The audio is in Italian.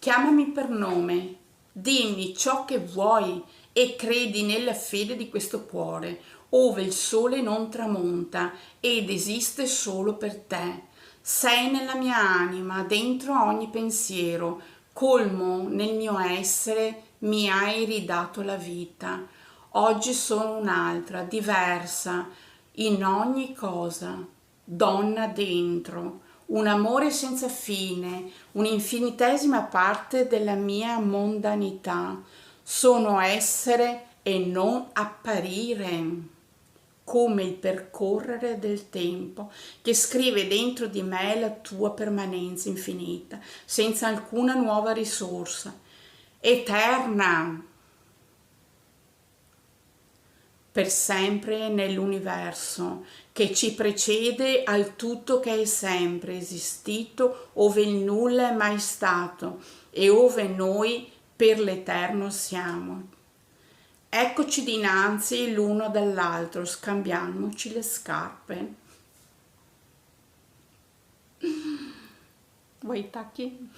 chiamami per nome, dimmi ciò che vuoi e credi nella fede di questo cuore, ove il sole non tramonta ed esiste solo per te. Sei nella mia anima, dentro ogni pensiero, colmo nel mio essere, mi hai ridato la vita. Oggi sono un'altra, diversa, in ogni cosa, donna dentro, un amore senza fine, un'infinitesima parte della mia mondanità. Sono essere e non apparire, come il percorrere del tempo che scrive dentro di me la tua permanenza infinita, senza alcuna nuova risorsa, eterna, per sempre nell'universo, che ci precede al tutto che è sempre esistito, ove il nulla è mai stato e ove noi per l'eterno siamo. Eccoci dinanzi l'uno dall'altro, scambiamoci le scarpe. Vuoi i tacchi?